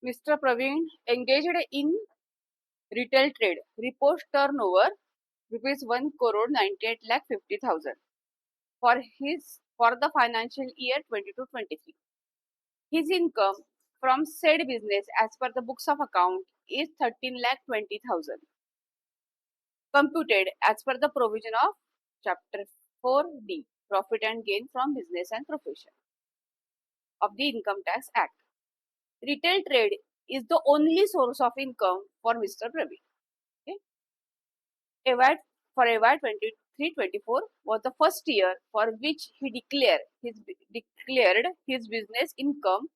Mr. Praveen engaged in retail trade. Reports turnover rupees 1 crore 98 lakh 50,000 for the financial year 22-23. His income from said business as per the books of account is 13 lakh 20,000 computed as per the provision of chapter 4D, profit and gain from business and profession of the Income Tax Act. Retail trade is the only source of income for Mr. Praveen. Okay? FY 23-24 was the first year for which he declared his business income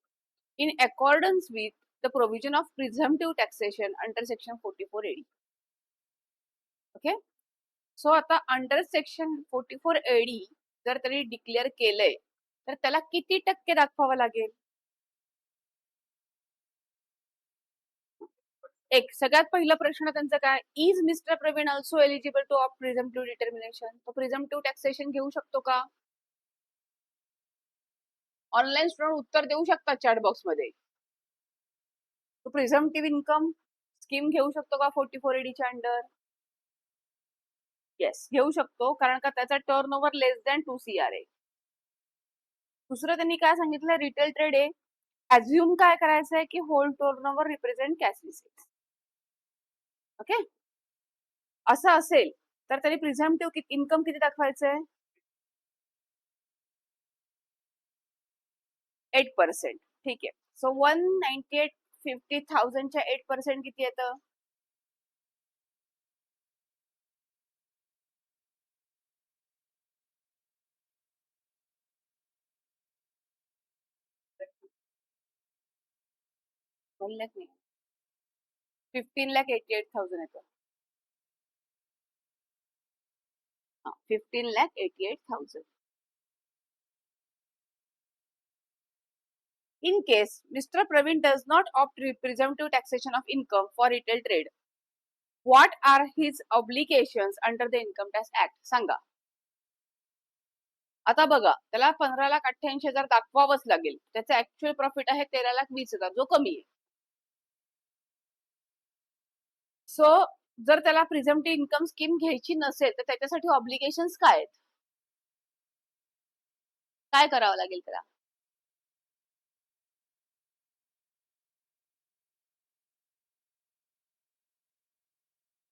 in accordance with the provision of presumptive taxation under section 44 AD. Okay? So आता under section 44 AD जर त्यांनी declare केलंय तर त्याला किती टक्के दाखवावं लागेल? एक सगळ्यात पहिला प्रश्न त्यांचा काय, is mister Praveen also eligible to of presumptive determination? तो प्रिझम्पटिव्ह टॅक्सेशन घेऊ शकतो का? ऑनलाईन स्टुडंट उत्तर देऊ शकतात चॅट बॉक्स मध्ये. तो प्रिझम्पटिव्ह इन्कम स्कीम घेऊ शकतो का 44 AD च्या अंडर? येस, घेऊ शकतो, कारण का त्याचा टर्न ओव्हर लेस दॅन 2 CR आहे. दुसरं त्यांनी काय सांगितलं, रिटेल ट्रेड आहे, ऍझ्युम काय करायचं आहे की whole turnover represent cash receipts. Okay, असं असेल तर त्यांनी प्रिझम्पटिव्ह इन्कम किती दाखवायचंय? 8%. ठीक आहे. सो 198,50,000 च्या 8% किती येतं? बोलल्यात नाही, 15,88,000 येतं. 15,88,000. In case Mr. Praveen does not opt presumptive taxation of income for retail trade, what are his obligations under the Income Tax Act? सांगा. आता बघा, त्याला 15,88,000 दाखवावंच लागेल. त्याचं ऍक्च्युअल प्रॉफिट आहे 13,20,000, जो कमी आहे. सो जर त्याला प्रिझम्पटिव्ह इन्कम स्कीम घ्यायची नसेल तर त्याच्यासाठी ऑब्लिगेशन्स काय आहेत? काय करावं लागेल त्याला?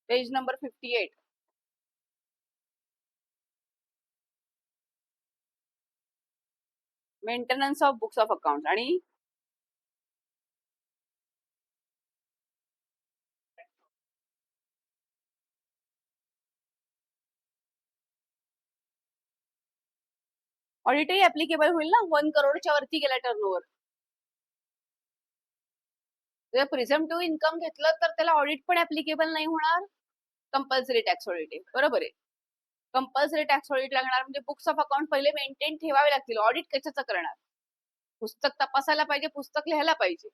Page number 58. Maintenance of books of account आणि ऑडिटही ऍप्लिकेबल होईल ना 1 करोडच्या वरती गेला टर्नओव्हर. जर प्रिझम्पटिव्ह इन्कम घेतलं तर त्याला ऑडिट पण ऍप्लिकेबल नाही होणार. कंपल्सरी टॅक्स ऑडिट आहे, बरोबर आहे. कंपल्सरी टॅक्स ऑडिट लागणार म्हणजे बुक्स ऑफ अकाउंट पहिले मेंटेन ठेवावे लागतील. ऑडिट कशाचं करणार? पुस्तक तपासायला पाहिजे, पुस्तक लिहायला पाहिजे.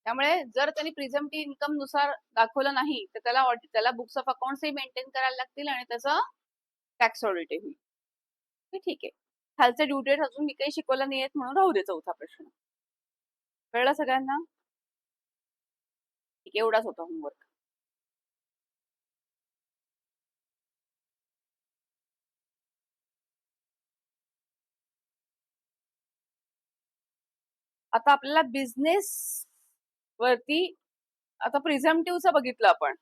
त्यामुळे जर त्यांनी प्रिझम्पटिव्ह इन्कम नुसार दाखवलं नाही तर त्याला बुक्स ऑफ अकाउंट्सही मेंटेन करायला लागतील आणि त्याचं टॅक्स ऑडिटही होईल. ठीक आहे. खालचे ड्यू डेट अजून मी काही शिकवलं नाहीयेत म्हणून राहू दे. चौथा प्रश्न कळला सगळ्यांना? ठीक आहे, एवढाच होता होमवर्क. आता आपल्याला बिझनेस वरती आता प्रिझम्पटिव्हचं बघितलं आपण.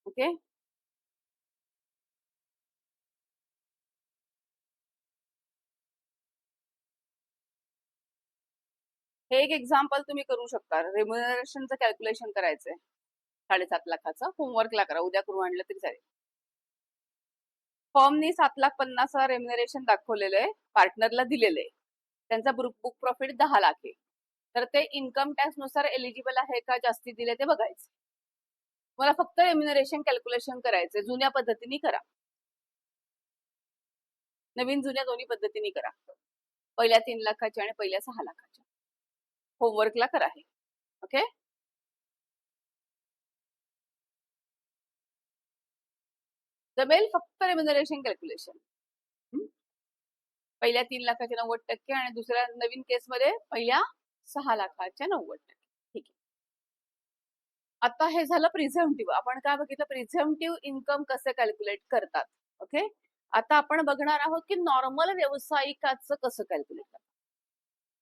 ओके, हे एक एक्झाम्पल तुम्ही करू शकता. रेम्युनरेशनचं कॅल्क्युलेशन करायचंय 7.5 लाखाचं. होमवर्कला करा, उद्या करू आणलं तरी चालेल. फर्मनी 7,50,000 रेम्युनरेशन दाखवलेलं आहे, पार्टनरला दिलेलं आहे. त्यांचा बुक प्रॉफिट 10 लाख आहे. तर ते इन्कम टॅक्स नुसार एलिजिबल आहे का, जास्ती दिले ते बघायचं. मला फक्त रेम्युनरेशन कॅल्क्युलेशन करायचंय. जुन्या पद्धतीने करा, नवीन जुन्या दोन्ही पद्धतीने करा. पहिल्या 3 लाखाच्या आणि पहिल्या 6 लाखाच्या. होमवर्कला करा हे. ओके, जमेल फक्त रेम्युनरेशन कॅल्क्युलेशन. पहिल्या 3 लाखाचे 90% आणि दुसऱ्या नवीन केसमध्ये पहिल्या 6,90,000. ठीक आहे. आता हे झालं प्रिझेम्प्टिव्ह. आपण काय बघितलं, प्रिझेम्प्टिव्ह इन्कम कसे कॅल्क्युलेट करतात. ओके, आता आपण बघणार आहोत की नॉर्मल व्यावसायिकाचं कसं कॅल्क्युलेट करतात.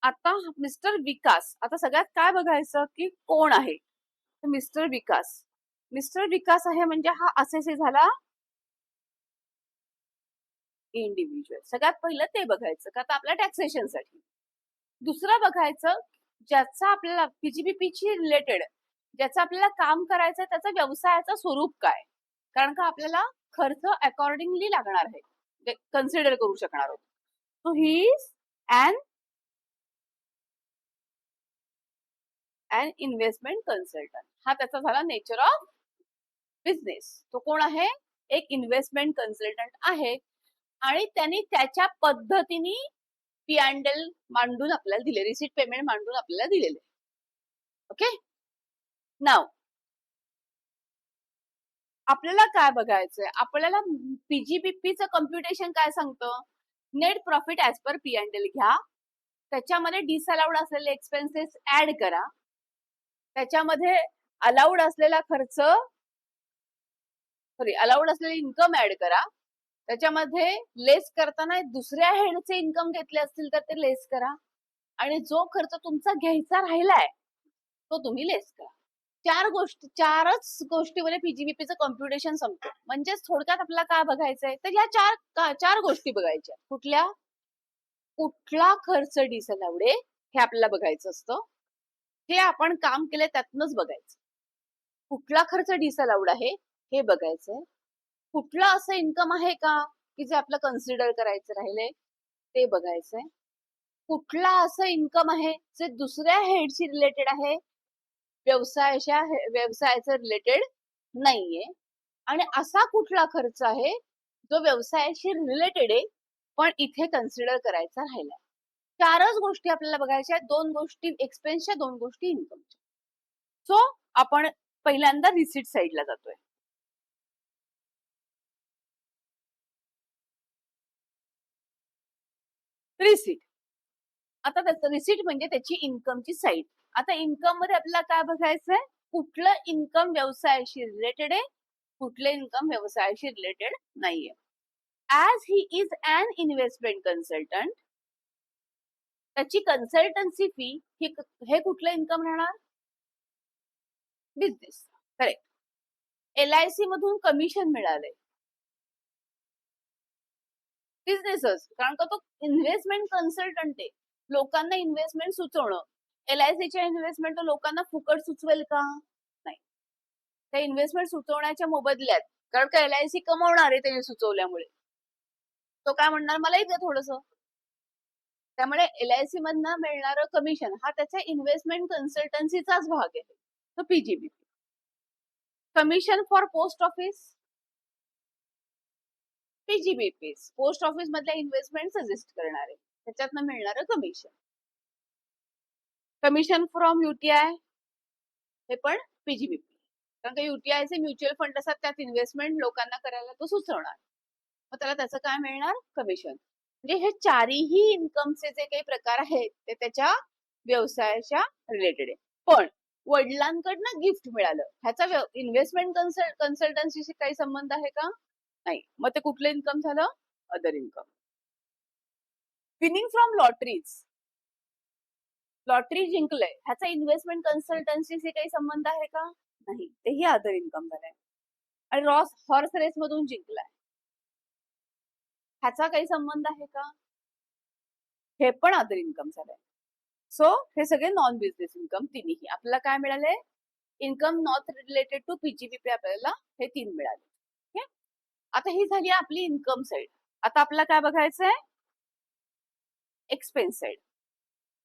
आता मिस्टर विकास, आता सगळ्यात काय बघायचं की कोण आहे. मिस्टर विकास, मिस्टर विकास आहे म्हणजे हा असेसी झाला इंडिव्हिज्युअल. सगळ्यात पहिलं ते बघायचं का आता आपल्या टॅक्सेशनसाठी. दुसरं बघायचं ज्याचा आपल्याला पीजीबीपीची रिलेटेड ज्याचं आपल्याला काम करायचं त्याचं व्यवसायाचं स्वरूप काय, कारण का आपल्याला खर्च अकॉर्डिंगली लागणार आहे, कन्सिडर करू शकणार आहोत. So he is an investment consultant. हा त्याचा झाला नेचर ऑफ बिझनेस. तो कोण आहे, एक इन्व्हेस्टमेंट कन्सल्टंट आहे आणि त्यांनी त्याच्या पद्धतीने पी अँड एल मांडून आपल्याला दिले, रिसीट पेमेंट मांडून आपल्याला दिलेले. ओके, नाव आपल्याला काय बघायचंय, आपल्याला पीजीबीपीचं कम्प्युटेशन काय सांगतं, net profit as per P and L घ्या, त्याच्यामध्ये डिसअलाउड असलेले एक्सपेन्सेस ऍड करा, त्याच्यामध्ये अलाउड असलेला खर्च अलाउड असलेली इन्कम ऍड करा, त्याच्यामध्ये लेस करताना दुसऱ्या हेडचे इन्कम घेतले असतील तर ते लेस करा, आणि जो खर्च तुमचा घ्यायचा राहिलाय तो तुम्ही लेस करा. चारच गोष्टीमध्ये पीजीबीपीचं कॉम्प्युटेशन संपतं. म्हणजेच थोडक्यात आपल्याला काय बघायचंय तर या चार गोष्टी बघायच्या. कुठल्या, कुठला खर्च डिसअलाउड आहे हे आपल्याला बघायचं असतं, हे आपण काम केले त्यातनच बघायचं. कुठला खर्च डिसअलाउड आहे हे बघायचंय. कुठला असं इन्कम आहे का की जे आपलं कन्सिडर करायचं राहिले ते बघायचंय. कुठला असं इन्कम आहे जे दुसऱ्या हेडशी रिलेटेड आहे, व्यवसायाचं रिलेटेड नाहीये, आणि असा कुठला खर्च आहे जो व्यवसायाशी रिलेटेड आहे पण इथे कन्सिडर करायचा राहिला. चारच गोष्टी आपल्याला बघायच्या, दोन गोष्टी एक्सपेन्सच्या, दोन गोष्टी इन्कमच्या. सो आपण पहिल्यांदा रिसीट साइडला जातोय. रिसीट, आता त्याचं रिसीट म्हणजे त्याची इन्कमची साईड. आता इन्कम मध्ये आपल्याला काय बघायचंय, कुठलं इन्कम व्यवसायाशी रिलेटेड आहे, कुठले इन्कम व्यवसायाशी रिलेटेड नाहीये. As he is an investment consultant, त्याची कन्सल्टन्सी फी हे कुठलं इन्कम राहणार, बिझनेस. करेक्ट. LIC मधून कमिशन मिळाले, बिझनेसच, कारण का तो इन्व्हेस्टमेंट कन्सल्टंट आहे, लोकांना इन्व्हेस्टमेंट सुचवणं. LICच्या इन्व्हेस्टमेंट लोकांना फुकट सुचवेल का, नाही. त्या इन्व्हेस्टमेंट सुचवण्याच्या मोबदल्यात, कारण का LIC कमवणार आहे त्याने सुचवल्यामुळे, तो काय म्हणणार मलाही द्या थोडस. त्यामुळे LIC मधनं मिळणारं कमिशन हा त्याच्या इन्व्हेस्टमेंट कन्सल्टन्सीचाच भाग आहे. तो PGBP. Commission for post office, PGBP post office मधल्या इन्व्हेस्टमेंट सजेस्ट करणार आहे, त्याच्यातनं मिळणारं कमिशन. कमिशन फ्रॉम UTI हे पण पीजीबीपी, कारण का UTIचे म्युच्युअल फंड असतात, त्यात इन्व्हेस्टमेंट लोकांना करायला तो सुचवणार, मग त्याला त्याचं काय मिळणार, कमिशन. म्हणजे हे चारही इन्कमचे जे काही प्रकार आहेत ते त्याच्या व्यवसायाच्या रिलेटेड आहे. पण वडिलांकडनं गिफ्ट मिळालं, ह्याचा इन्व्हेस्टमेंट कन्सल्टन्सीशी काही संबंध आहे का, नाही. मग ते कुठलं इन्कम झालं, other income. Winning from lotteries, lottery जिंकलंय, ह्याचा इन्व्हेस्टमेंट कन्सल्टन्सीशी काही संबंध आहे का, नाही. तेही अदर इन्कम झालंय. आणि हॉर्स रेस मधून जिंकलाय, ह्याचा काही संबंध आहे का, हे पण अदर इन्कम झालंय. सो हे सगळे नॉन बिझनेस इन्कम तिन्ही आपल्याला काय मिळाले, income not related to PGBP, आपल्याला हे 3 मिळाले. आता ही झाली आपली इन्कम साइड. आता आपल्याला काय बघायचंय, एक्सपेन्स साइड.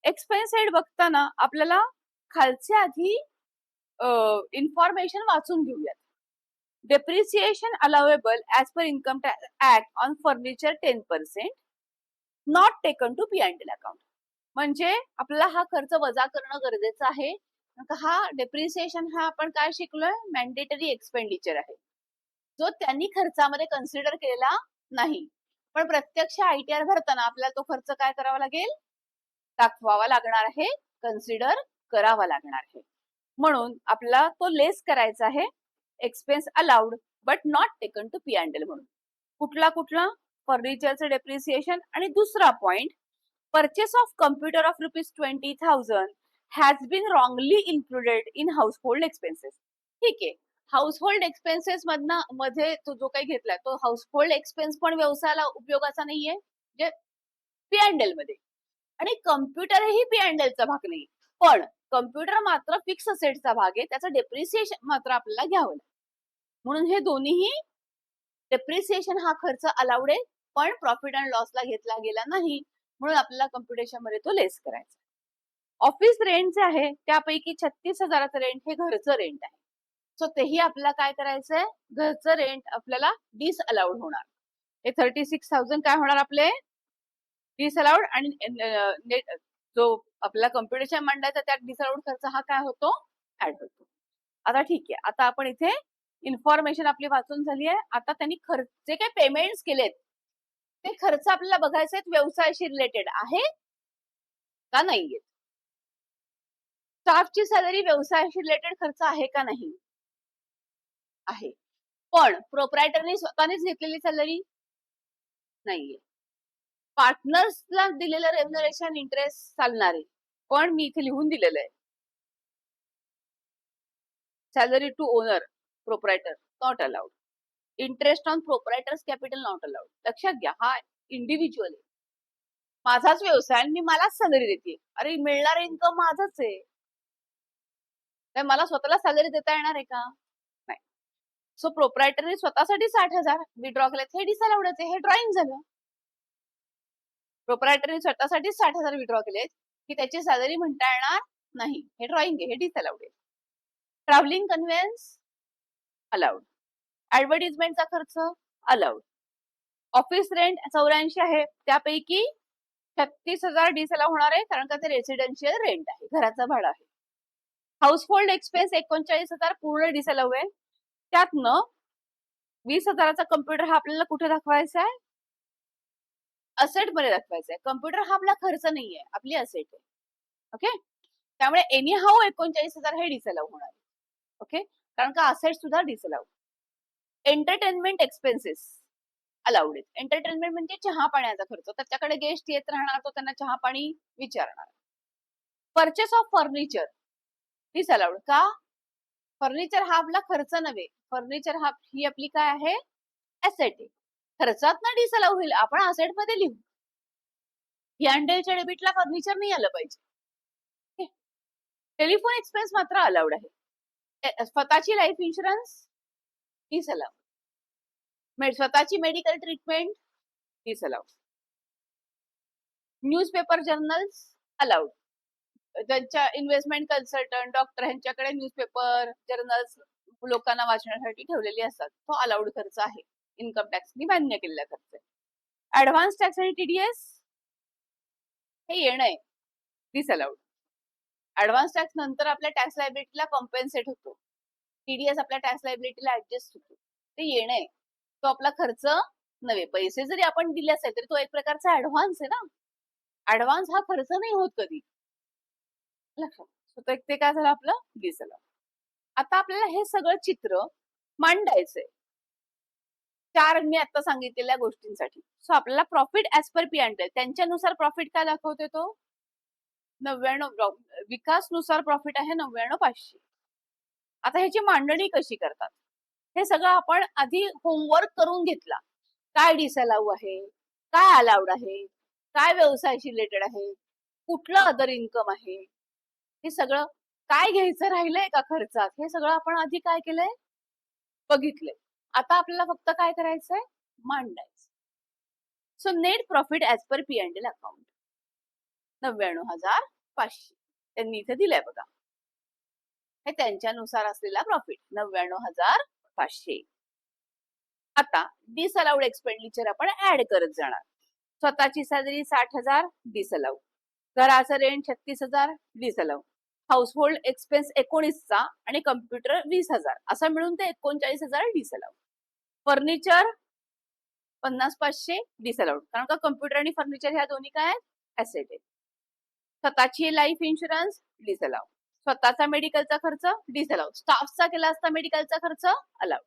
एक्सपेन्स साइड बघताना आपल्याला खालचे आधी इन्फॉर्मेशन वाचून घेऊयात. Depreciation allowable as per income tax act on furniture 10% not taken to P and L account. म्हणजे आपल्याला हा खर्च वजा करणं गरजेचं आहे, हा डेप्रिसिएशन हा आपण काय शिकलोय, मॅन्डेटरी एक्सपेंडिचर आहे, जो त्यांनी खर्चामध्ये कन्सिडर केलेला नाही, पण प्रत्यक्ष ITR भरताना आपल्याला तो खर्च काय करावा लागेल, दाखवावा लागणार आहे, कन्सिडर करावा लागणार आहे. म्हणून आपला तो लेस करायचा आहे expense allowed but not taken to P&L म्हणून. कुठला फर्निचरचं डेप्रिसिएशन. आणि दुसरा point, purchase of computer of ₹20,000 has been wrongly included in household expenses. ठीक आहे, हाऊसहोल्ड एक्सपेन्सेस मध्ये तो जो काही घेतलाय तो हाऊसहोल्ड एक्सपेन्स पण व्यवसायाला उपयोगाचा नाहीये जे P&L मध्ये. आणि कम्प्युटर ही P&Lचा भाग नाही, पण कम्प्युटर मात्र फिक्स असेटचा भाग आहे, त्याचं डेप्रिसिएशन मात्र आपल्याला घ्यावं लागेल. म्हणून हे दोन्हीही, डेप्रिसिएशन हा खर्च अलाउड आहे पण प्रॉफिट अँड लॉसला घेतला गेला नाही, म्हणून आपल्याला कम्प्युटेशन मध्ये तो लेस करायचा. ऑफिस रेंट जे आहे त्यापैकी 36,000चं रेंट हे घरचं रेंट आहे. सो तेही आपल्याला काय करायचंय, घरचं रेंट आपल्याला डिसअलाउड होणार. हे 36,000 काय होणार आपले डिसअलाउड. आणि जो आपला कम्प्युटेशन मांडायचा त्यात डिसअलाउड खर्च हा काय होतो, ऍड होतो. आता ठीक आहे, आता आपण इथे इन्फॉर्मेशन आपली वाचून झाली आहे. आता त्यांनी जे काही पेमेंट्स केलेत ते खर्च आपल्याला बघायचे आहेत व्यवसायाशी रिलेटेड आहे का नाहीये. स्टाफची सॅलरी व्यवसायाशी रिलेटेड खर्च आहे का नाही, आहे. पण प्रोप्रायटरने स्वतःनेच घेतलेली सॅलरी नाहीये. पार्टनर्सला दिलेलं रेम्युनरेशन इंटरेस्ट चालणार आहे, पण मी इथे लिहून दिलेलं आहे salary to owner proprietor not allowed, interest on proprietor's capital not allowed. लक्षात घ्या, हा इंडिव्हिज्युअल आहे, माझाच व्यवसाय आणि मी मलाच सॅलरी देते. अरे मिळणार इन्कम माझाच आहे, मला स्वतःला सॅलरी देता येणार आहे का, नाही. सो प्रोप्रायटरने स्वतःसाठी 60,000 विड्रॉ केलेत, हे डिसअलाउड आहे, हे ड्रॉइंग झालं. प्रोप्रायटरने स्वतःसाठी 60,000 विड्रॉ केलेत की त्याची सॅलरी म्हणता येणार नाही, हे ड्रॉइंग आहे, हे डिसअलाउड आहे. ट्रॅव्हलिंग कन्व्हेन्स अलाउड, ऍडव्हर्टिजमेंटचा खर्च अलाउड. ऑफिस रेंट 84 आहे, त्यापैकी 36,000 डिसअलाउड होणार आहे कारण का ते रेसिडेन्शियल रेंट आहे, घराचा भाडा आहे. हाऊसहोल्ड एक्सपेन्स 39,000 पूर्ण डिसअलाउड आहे. त्यातनं 20,000चा कम्प्युटर हा आपल्याला कुठे दाखवायचा आहे, असेट मध्ये दाखवायचा आहे. कम्प्युटर हा आपला खर्च नाहीये, आपली असेट आहे. ओके, त्यामुळे एनी हाऊ 39,000 हे डिसअलाउड होणार आहे. ओके, कारण का असेट सुद्धा डिसअलाउड. एंटरटेनमेंट एक्सपेन्सेस अलाउड आहेत. एंटरटेनमेंट म्हणजे चहा पाण्याचा खर्च, त्याच्याकडे गेस्ट येत राहणार, तो त्यांना चहा पाणी विचारणार. परचेस ऑफ फर्निचर डिसअलाउड का, फर्निचर हा आपला खर्च नव्हे, फर्निचर ही आपली काय आहे, ऍसेट आहे. खर्चात ना डिसअलाउड होईल, आपण असेट मध्ये लिहू. P&Lच्या डेबिटला फर्निचर नाही आलं पाहिजे. टेलिफोन एक्सपेन्स मात्र अलाउड आहे. स्वतःची लाईफ इन्शुरन्स डिसअलाउड, स्वतःची medical treatment disallowed. Newspaper journals allowed, त्यांच्या इन्व्हेस्टमेंट कन्सल्टंट डॉक्टर यांच्याकडे न्यूजपेपर जर्नल्स लोकांना वाचण्यासाठी ठेवलेली असतात, तो अलाउड खर्च आहे, इन्कम टॅक्सनी मान्य केलेला खर्च आहे. ऍडव्हान्स टॅक्स आणि TDS हे येणं आहे, डिसअलाउड. ऍडव्हान्स टॅक्स नंतर आपल्या टॅक्स लायबिलिटीला कॉम्पेन्सेट होतो, TDS आपल्या टॅक्स लायबिलिटीला ऍडजस्ट होतो, ते येणं आहे, तो आपला खर्च नव्हे. पैसे जरी आपण दिले असेल तरी तो एक प्रकारचा ऍडव्हान्स आहे ना, ऍडव्हान्स हा खर्च नाही होत कधी, लक्षात. ते काय झालं आपलं डिसअलाउड. आता आपल्याला हे सगळं चित्र मांडायचंय 4 मी आता सांगितलेल्या गोष्टींसाठी. सो आपल्याला प्रॉफिट ऍज पर P&L, त्यांच्यानुसार प्रॉफिट काय दाखवते तो 99, विकासनुसार प्रॉफिट आहे 99,500. आता ह्याची मांडणी कशी करतात, हे सगळं आपण आधी होमवर्क करून घेतला. काय डिसअलाउड आहे, काय अलाउड आहे, काय व्यवसायाशी रिलेटेड आहे, कुठलं अदर इन्कम आहे, हे सगळं काय घ्यायचं राहिलंय का खर्चात, हे सगळं आपण आधी काय केलंय, बघितलंय. आता आपल्याला फक्त काय करायचंय, मांडायचं. So net profit as per P&L account 99,500 त्यांनी इथे दिलंय बघा, हे त्यांच्यानुसार असलेला प्रॉफिट 99,500. आता डिसअलाउड एक्सपेंडिचर आपण ऍड करत जाणार. स्वतःची सॅलरी 60,000 डिसअलाउड, घराचं रेंट 36,000 डिसअलाउड, हाऊसहोल्ड एक्सपेन्स 19चा आणि कम्प्युटर 20,000, असं मिळून ते 39,000 डिसअलाउड. फर्निचर 50,500 डिसअलाउड, कारण का कम्प्युटर आणि फर्निचर ह्या दोन्ही काय ऍसेट आहेत. स्वतःची लाईफ इन्शुरन्स डिसअलाव, स्वतःचा मेडिकलचा खर्च डिसअलाव, स्टाफचा केला असता मेडिकलचा खर्च अलाव.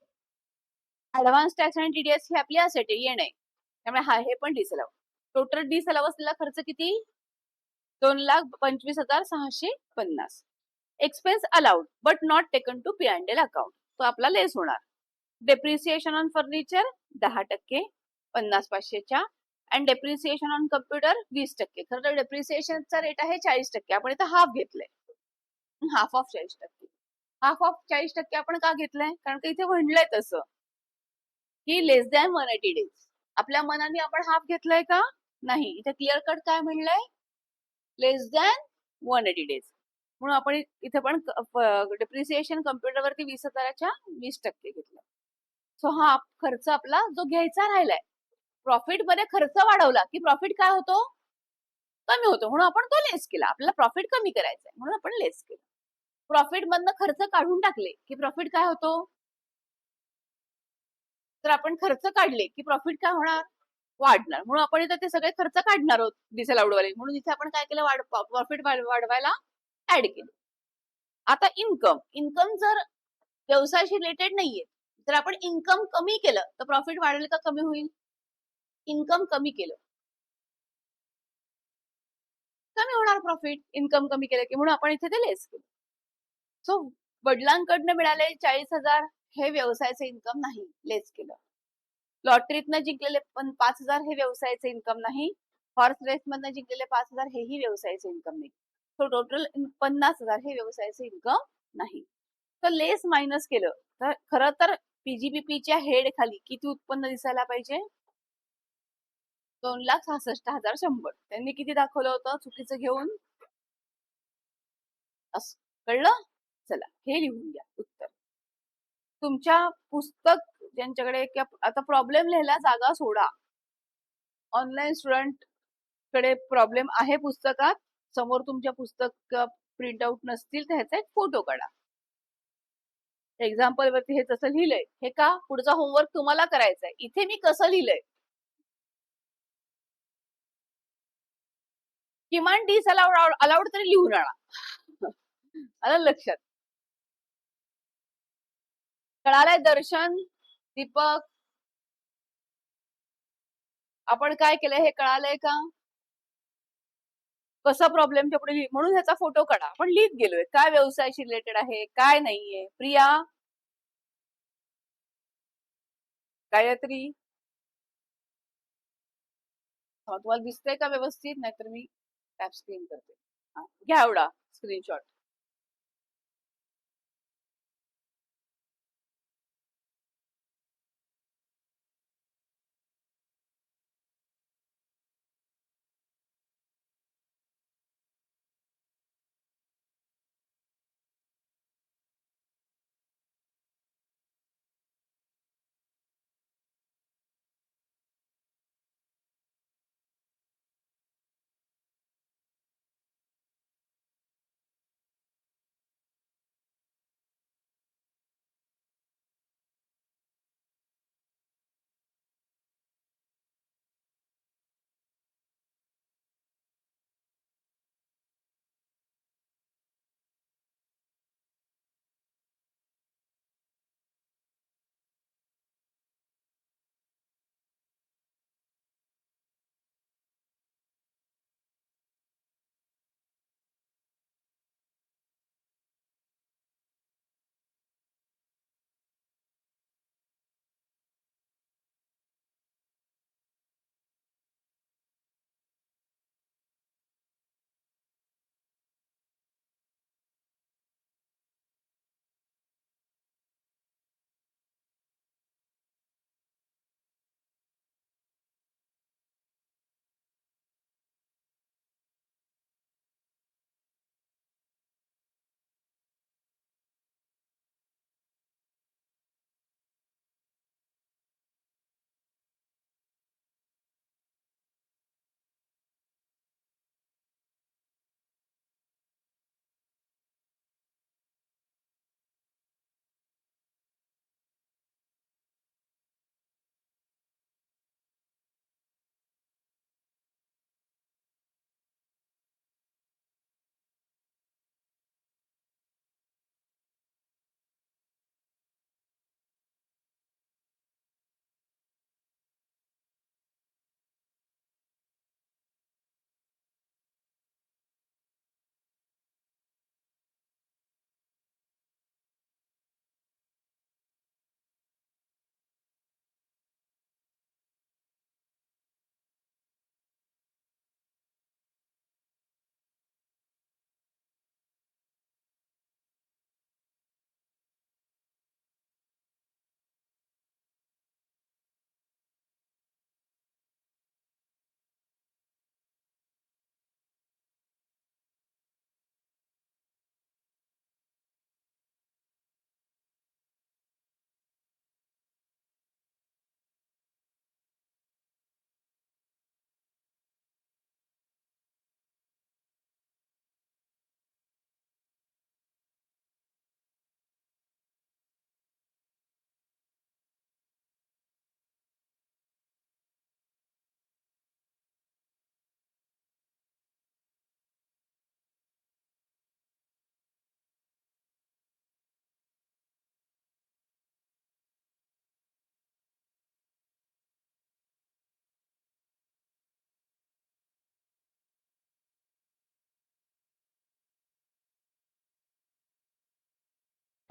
ऍडव्हान्स टॅक्स आणि टीडीएस ही आपली असेट आहे, येणे, त्यामुळे हा हे पण डिसअलाव. टोटल डिसअलाव असलेला खर्च किती? 2,25,650. Expense allowed but not taken to P&L account, तो आपला लेस होणार. डेप्रिसिएशन ऑन फर्निचर 10%, 50-500च्या, अँड डेप्रिसिएशन ऑन कम्प्युटर 20%. खरं तर डेप्रिसिएशनचा रेट आहे 40%, आपण इथं हाफ घेतलंय, हाफ ऑफ 40%. हाफ ऑफ 40% आपण का घेतलंय? कारण का इथे म्हणलंय तसं की लेस दॅन 180 डेज. आपल्या मनाने आपण हाफ घेतलंय का? नाही, इथे क्लिअर कट काय म्हणलंय? लेस दॅन 180 डेज. म्हणून आपण इथे पण डेप्रिसिएशन कम्प्युटरवरती 20,000च्या 20% घेतलं. सो हा खर्च आपला जो घ्यायचा राहिलाय, प्रॉफिट मध्ये खर्च वाढवला की प्रॉफिट काय होतो? कमी होतो, म्हणून आपण तो लेस केला. आपल्याला प्रॉफिट कमी करायचा आहे म्हणून आपण लेस केलं. प्रॉफिट मधनं खर्च काढून टाकले की प्रॉफिट काय होतो? तर आपण खर्च काढले की प्रॉफिट काय होणार? वाढणार. म्हणून आपण इथे ते सगळे खर्च काढणार आहोत डिसअलाउडवाले, म्हणून इथे आपण काय केलं? प्रॉफिट वाढवायला ऍड केलं. आता इन्कम, इन्कम जर व्यवसायाशी रिलेटेड नाहीये तर आपण इन्कम कमी केलं तर प्रॉफिट वाढेल का कमी होईल? इन्कम कमी केलं कमी होणार प्रॉफिट, इन्कम कमी केलं की, म्हणून आपण इथे ते लेस केलं. सो वडिलांकडनं मिळाले 40,000 हे व्यवसायाचे इन्कम नाही, लेस केलं. लॉटरीतनं जिंकलेले 5,000 हे व्यवसायाचे इन्कम नाही. हॉर्स रेस मधनं जिंकलेले 5,000 हेही व्यवसायाचे इन्कम नाही. सो टोटल 50,000 हे व्यवसायाचे इन्कम नाही. तर लेस मायनस केलं तर खरं तर पीजीबीपीच्या हेड खाली किती उत्पन्न दिसायला पाहिजे? 2,66,100. त्यांनी किती दाखवलं होतं चुकीचं घेऊन? असं कळलं? चला हे लिहून घ्या उत्तर. तुमच्या पुस्तक ज्यांच्याकडे, आता प्रॉब्लेम लिहायला जागा सोडा. ऑनलाईन स्टुडंट कडे प्रॉब्लेम आहे पुस्तकात, समोर तुमच्या पुस्तक प्रिंट आउट नसतील तर ह्याचा एक फोटो काढा. एक्झाम्पल वरती हे तसं लिहिलंय, हे का? पुढचा होमवर्क तुम्हाला करायचा आहे. इथे मी कसं लिहिलंय, किमान अलाउड तरी लिहून आणा. आलं लक्षात? कळालंय दर्शन, दीपक? आपण काय केलंय हे कळालंय का? कसा प्रॉब्लेमच्या पुढे म्हणून ह्याचा फोटो काढा. आपण लिहित गेलोय काय व्यवसायाशी रिलेटेड आहे काय नाहीये. प्रिया, गायत्री, तुम्हाला दिसतंय का व्यवस्थित? नाहीतर मी टॅप स्क्रीन करते. घ्या एवढा स्क्रीनशॉट.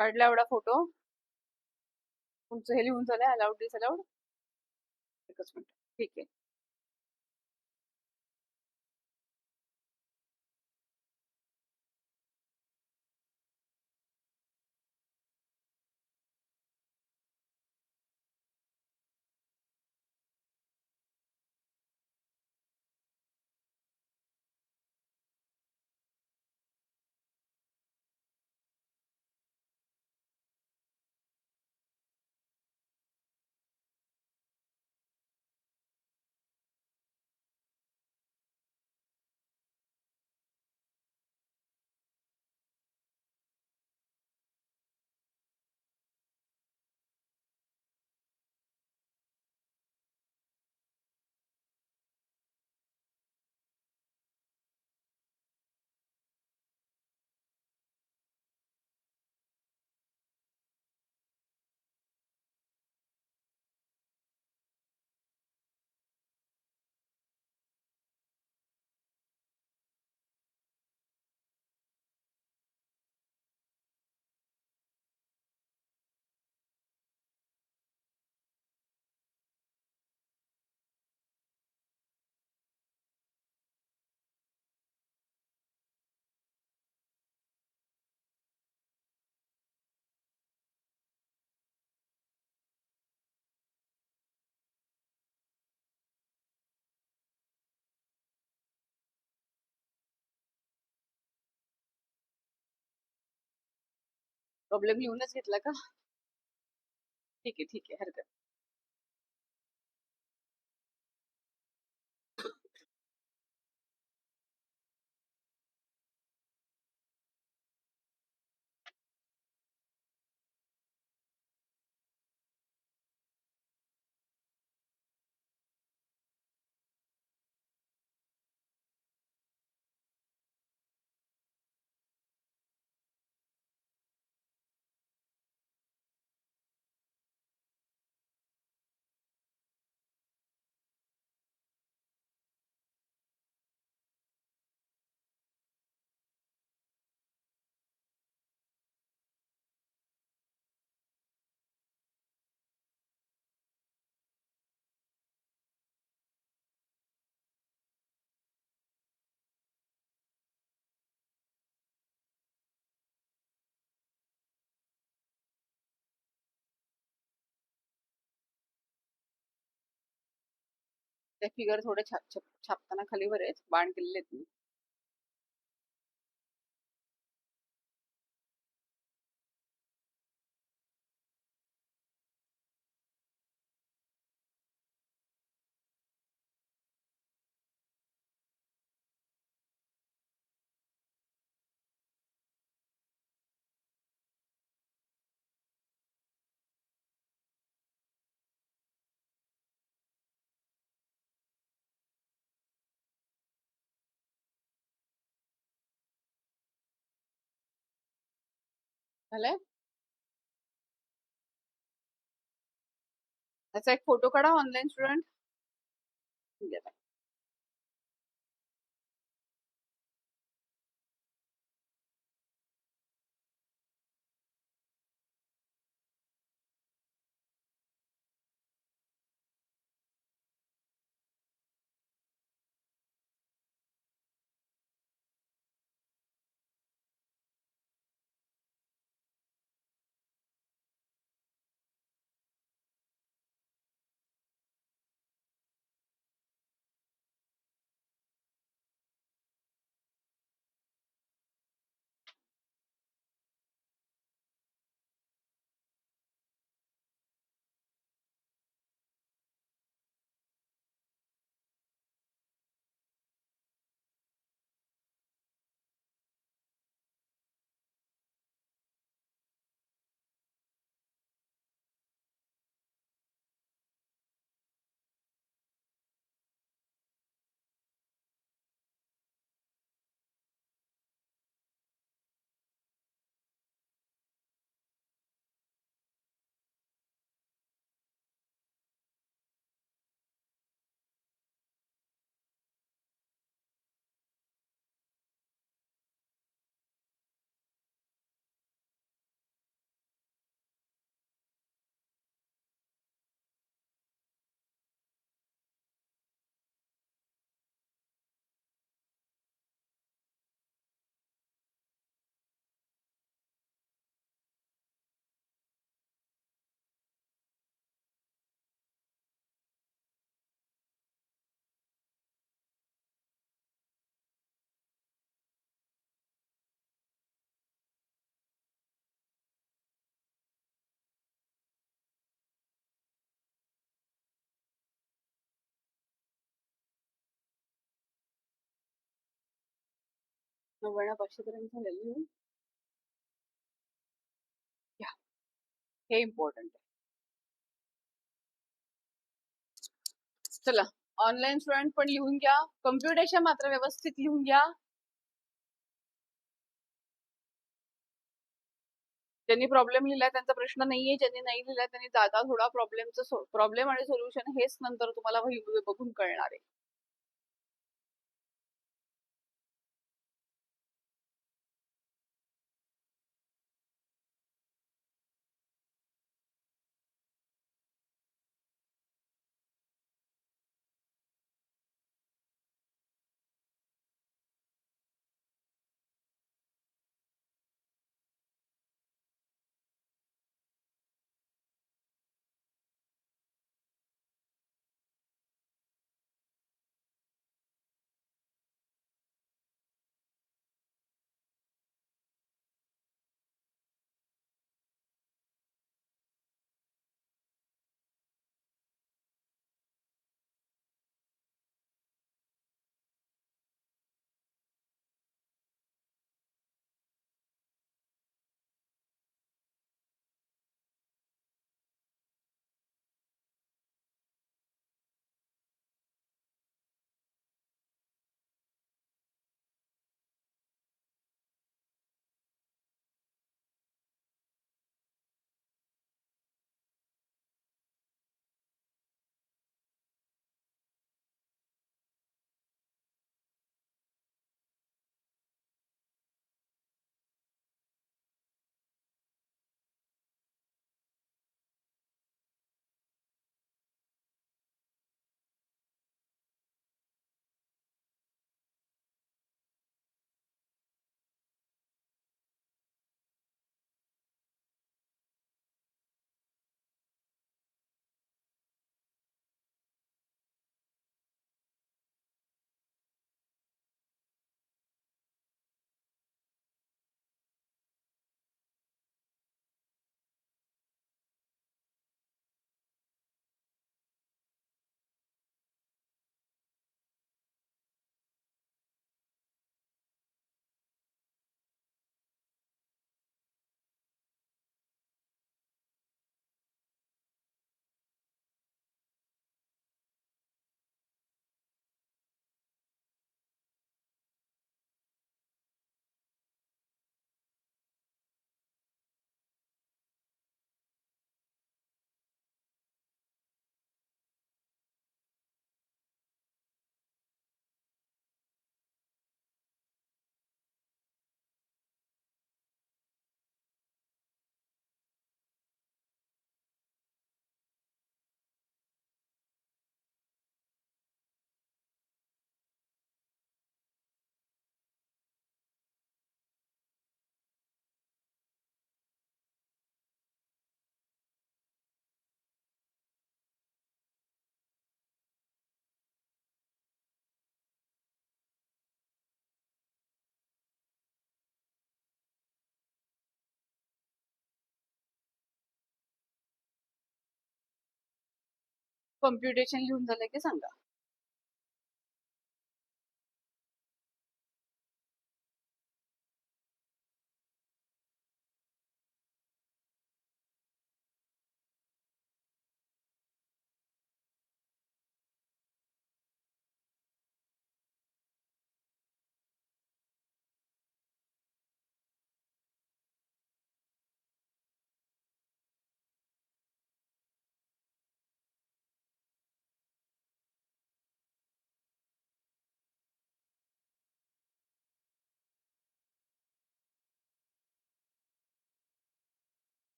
काढला एवढा फोटो. तुमचं हे लिहून झालंय, अलाउड डिसअलाउड. एकच मिनिट. ठीक आहे. प्रॉब्लेम लिहूनच घेतला का? ठीक आहे, ठीक आहे, हरकत. त्या फिगर थोडे छापताना खाली वर आहेत, बाण केलेले आहेत मी. झालंय. त्याचा एक फोटो काढा ऑनलाईन स्टुडंट. 99 500 पर्यंत झालेलं लिहून घ्या. हे इम्पॉर्टंट आहे. चला, ऑनलाईन स्टुडंट पण लिहून घ्या. कम्प्युटेशन मात्र व्यवस्थित लिहून घ्या. ज्यांनी प्रॉब्लेम लिहिलाय त्यांचा प्रश्न नाहीये, ज्यांनी नाही लिहिलाय त्यांनी जाता थोडा प्रॉब्लेम आणि सोल्युशन हेच नंतर तुम्हाला वहीमध्ये बघून कळणार आहे. कम्प्युटेशन लिहून झालं की सांगा.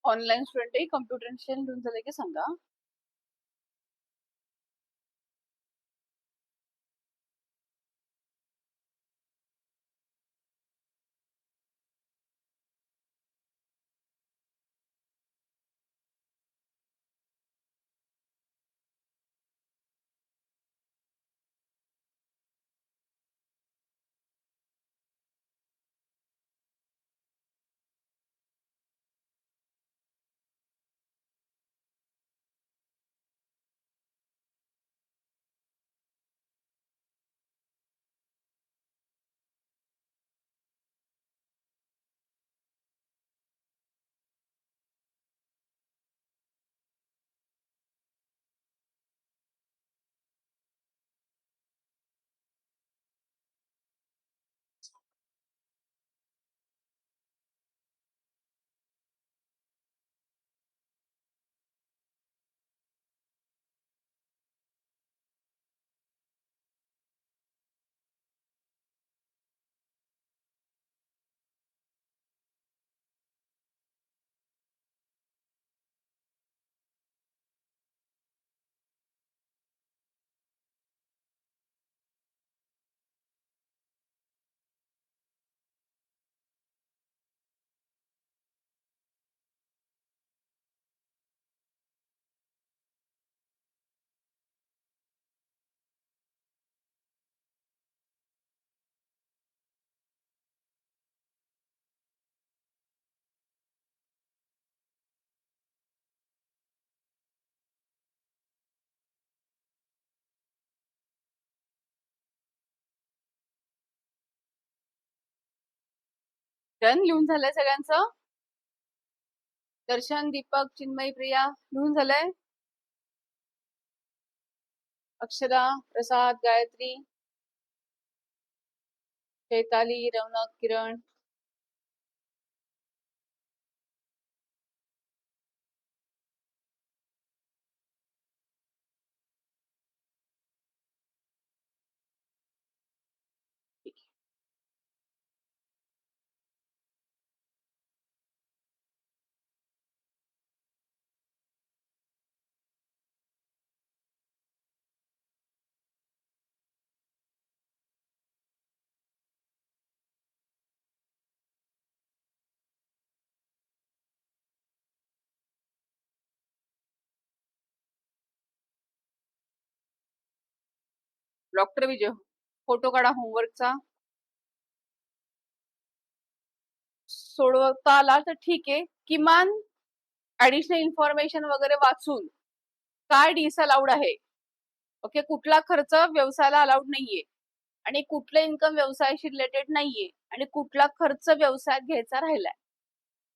ऑनलाईन स्टुडंटही कम्प्युटेशन लिहून झालं की सांगा. डन, लिहून झालंय सगळ्यांचं? दर्शन, दीपक, चिन्मयी, प्रिया लिहून झालंय? अक्षरा, प्रसाद, गायत्री, चैताली, रौनक, किरण? ठीक आहे. डॉक्टर विजय, फोटो काढा होमवर्कचा. सोडवता आला तर ठीक आहे, किमान ऍडिशनल इन्फॉर्मेशन वगैरे वाचून काय डिसअलाउड आहे, ओके, कुठला खर्च व्यवसायाला अलाउड नाहीये आणि कुठलं इन्कम व्यवसायाशी रिलेटेड नाहीये आणि कुठला खर्च व्यवसायात घ्यायचा राहिलाय,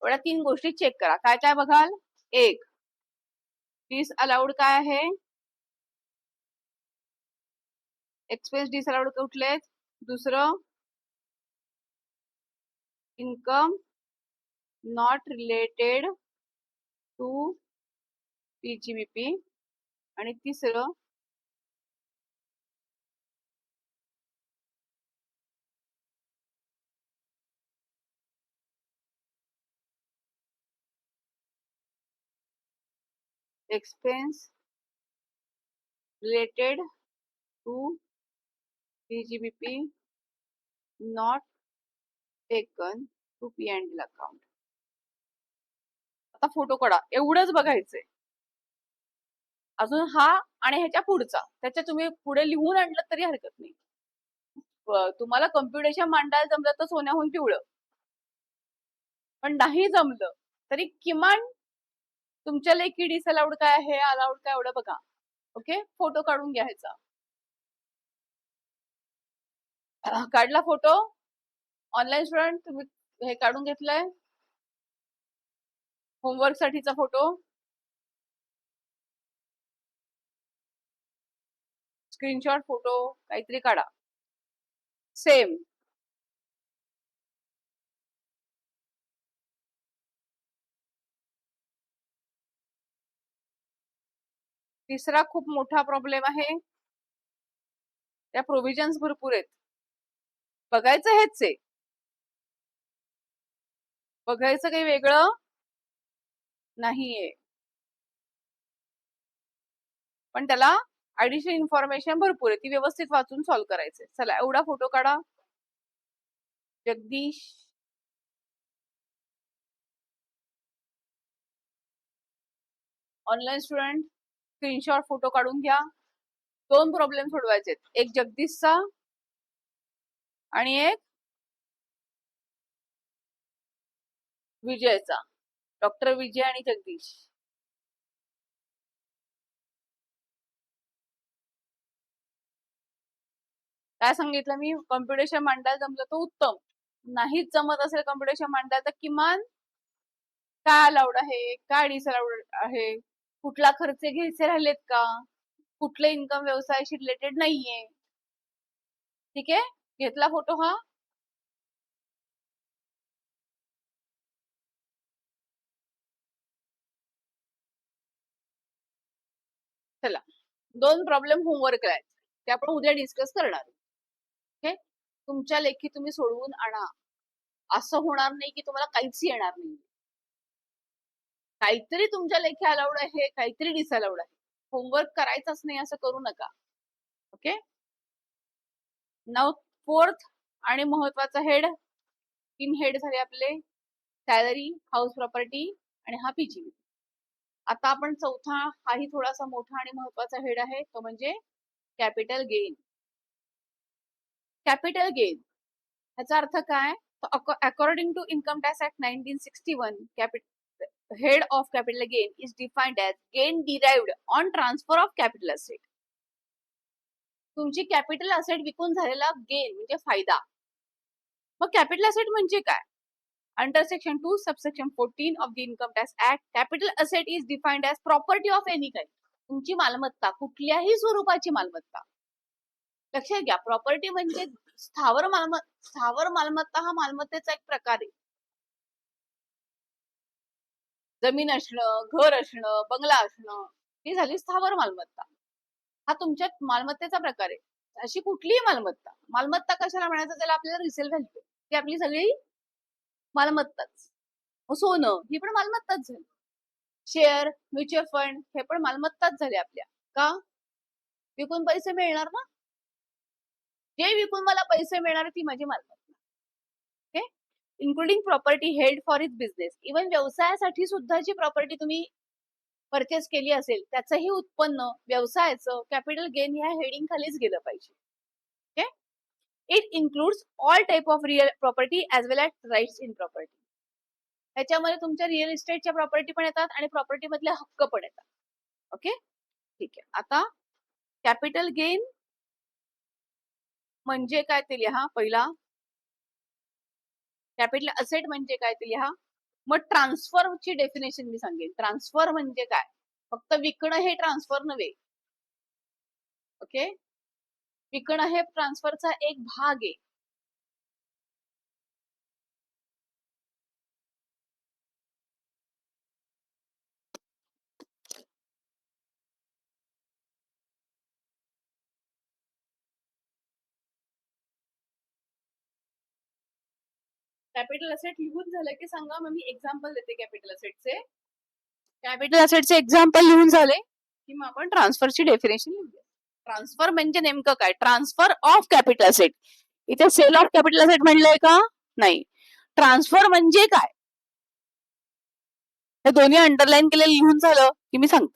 एवढ्या 3 गोष्टी चेक करा. काय काय बघाल? एक, डिसअलाउड काय आहे, एक्सपेन्स डिसअलाउड कुठले. दुसरं, income not related to PGBP. आणि तिसरं, expense related to PGBP not taken to P and L account. आता फोटो काढा, एवढंच बघायचंय. अजून हा आणि ह्याच्या पुढचा, त्याच्या तुम्ही पुढे लिहून आणलं तरी हरकत नाही. तुम्हाला कम्प्युटेशन मांडायला जमलं तर सोन्याहून पिवळं, पण नाही जमलं तरी किमान तुमच्या लेखी डिसअलाउड काय आहे, अलाउड काय, एवढं बघा. ओके, फोटो काढून घ्यायचा. काढला फोटो? ऑनलाईन स्टुडंट तुम्ही हे काढून घेतलंय होमवर्क साठीचा फोटो? स्क्रीनशॉट फोटो काहीतरी काढा. सेम. तिसरा खूप मोठा प्रॉब्लेम आहे, त्या प्रोव्हिजन्स भरपूर आहेत. बघायचं हेच आहे, बघायचं काही वेगळं नाहीये, पण त्याला ऍडिशनल इन्फॉर्मेशन भरपूर आहे, ती व्यवस्थित वाचून सॉल्व्ह करायचंय. चला, एवढा फोटो काढा. Jagdish, online student screenshot photo काढून घ्या. 2 प्रॉब्लेम सोडवायचे, एक जगदीशचा आणि एक विजयचा. डॉक्टर विजय आणि जगदीश. काय सांगितलं मी? कम्प्युटेशन मांडायला जमलं तर उत्तम, नाहीच जमत असेल कम्प्युटेशन मांडायला तर किमान काय अलाउड आहे, काय डिसअलाउड आहे, कुठला खर्च घ्यायचे राहिलेत का, कुठले इन्कम व्यवसायाशी रिलेटेड नाहीये. ठीक आहे, घेतला फोटो हा? चला, 2 प्रॉब्लेम होमवर्क आहेत, ते आपण उद्या डिस्कस करणार. ओके, तुमच्या लेखी तुम्ही सोडवून आणा. असं होणार नाही की तुम्हाला काहीच येणार नाही. काहीतरी तुमच्या लेखी अलाउड आहे, काहीतरी डिसअलाउड आहे. होमवर्क करायचंच नाही असं करू नका. ओके, नाव 4th आणि महत्वाचा हेड. 3 हेड झाले आपले, सॅलरी, हाऊस प्रॉपर्टी आणि हा पीजी. आता आपण चौथा, हाही थोडासा मोठा आणि महत्वाचा हेड आहे, तो म्हणजे कॅपिटल गेन. कॅपिटल गेन ह्याचा अर्थ काय? According to income tax act 1961, head of capital gain is defined as gain derived on transfer of capital asset. तुमची कॅपिटल असेट विकून झालेला गेन म्हणजे फायदा. मग कॅपिटल असेट म्हणजे काय? Under section 2 subsection 14 of the Income Tax Act, capital asset is defined as property of any kind. तुमची मालमत्ता, कुठल्याही स्वरूपाची मालमत्ता. लक्षात घ्या, प्रॉपर्टी म्हणजे स्थावर मालमत्ता हा मालमत्तेचा एक प्रकार आहे. जमीन असणं, घर असणं, बंगला असणं, ही झाली स्थावर मालमत्ता. हा तुमच्या मालमत्तेचा प्रकार आहे. अशी कुठलीही मालमत्ता कशाला म्हणायचं, त्याला आपल्याला रिसेल व्हॅल्यू, ती आपली सगळी मालमत्ताच. सोनं ही पण मालमत्ताच झाली. शेअर, म्युच्युअल फंड हे पण मालमत्ताच झाले आपल्या. का? विकून पैसे मिळणार ना. जे विकून मला पैसे मिळणार ती माझी मालमत्ता. Okay, including property held for it business. Even व्यवसायासाठी सुद्धा जी प्रॉपर्टी तुम्ही परचेस केली असेल त्याचंही उत्पन्न व्यवसायाचं कॅपिटल गेन ह्या हेडिंग खालीच गेलं पाहिजे. Okay, it includes all type of real property as well as rights in property. त्याच्यामध्ये तुमच्या रिअल इस्टेटच्या प्रॉपर्टी पण येतात आणि प्रॉपर्टी मधले हक्क पण येतात. ओके, ठीक आहे. आता कॅपिटल गेन म्हणजे काय ते लिहा. पहिला कॅपिटल असेट म्हणजे काय ते लिहा. मग ट्रान्सफरची डेफिनेशन मी सांगेन. ट्रान्सफर म्हणजे काय, फक्त विकणं हे ट्रान्सफर नव्हे. ओके, विकणं हे ट्रान्सफरचा एक भाग आहे. कॅपिटल असेट लिहून झालं की सांगा, मग मी एक्झाम्पल देते कॅपिटल असेटचे. कॅपिटल असेटचे एक्झाम्पल लिहून झाले की मग आपण ट्रान्सफरची डेफिनेशन लिहूया. ट्रान्सफर म्हणजे नेमकं काय? Transfer of capital asset. इथे सेल ऑफ कॅपिटल असेट म्हणलंय का? नाही. ट्रान्सफर म्हणजे काय हे दोन्ही अंडरलाईन केलेलं लिहून झालं की मी सांगते.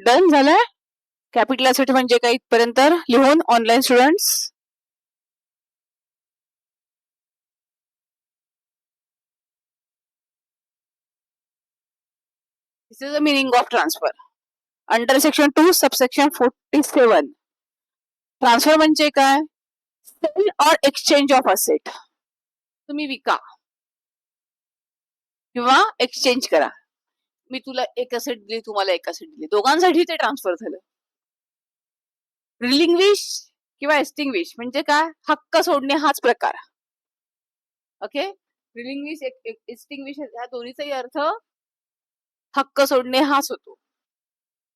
डन झालंय. कॅपिटल ॲसेट म्हणजे काय इथपर्यंत लिहून online students? This is the meaning of transfer. Under section 2 subsection 47 transfer म्हणजे काय? Sale or exchange of asset. तुम्ही विका किंवा एक्सचेंज करा. मी तुला एक असेट दिली, तुम्हाला एक असेट दिली, दोघांसाठी ते ट्रान्सफर झालं. रिलिंग्विश किंवा एक्सटिंग्विश म्हणजे काय? हक्क सोडणे हाच प्रकार. ओके. रिलिंग्विश एक्सटिंग्विश ह्या दोन्हीचाही अर्थ हक्क सोडणे हाच होतो.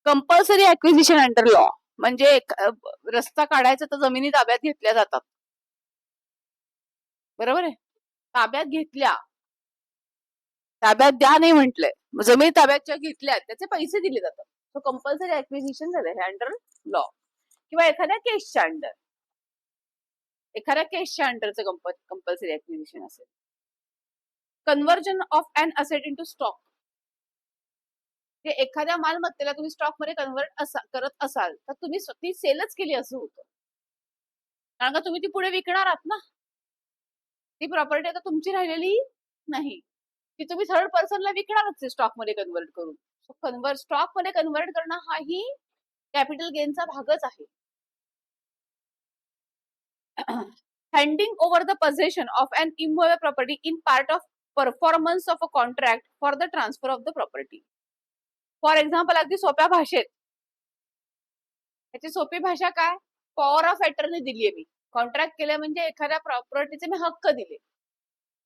कंपल्सरी ऍक्विजिशन अंडर लॉ म्हणजे रस्ता काढायचा तर जमिनी ताब्यात घेतल्या जातात. बरोबर आहे. ताब्यात घेतल्या, ताब्यात द्या नाही म्हटलंय, जमीन ताब्यात घेतल्या त्याचे पैसे दिले जातात. सो कंपल्सरी ऍक्विजिशन झालं हे अंडर लॉ. किंवा एखाद्या केसच्या अंडर, एखाद्या केसच्या अंडरचं कंपल्सरी ऍक्विजिशन असेल. Conversion of an asset into stock. एखाद्या मालमत्तेला तुम्ही स्टॉक मध्ये कन्व्हर्ट करत असाल तर तुम्ही ती सेलच केली असं होतं. कारण का तुम्ही ती पुढे विकणार आहात ना. ती प्रॉपर्टी आता तुमची राहिलेली नाही, ती तुम्ही थर्ड पर्सनला विकणारच स्टॉक मध्ये कन्व्हर्ट करून. स्टॉक मध्ये कन्व्हर्ट करणं हाही कॅपिटल गेनचा भागच आहे. Handing over the possession of an immovable property in part of performance of a contract for the transfer of the property. For example, अगदी सोप्या भाषेत, याची सोपी भाषा काय? पॉवर ऑफ अटर्नी दिलीये मी, कॉन्ट्रॅक्ट केलं म्हणजे एखाद्या प्रॉपर्टीचे मी हक्क दिले.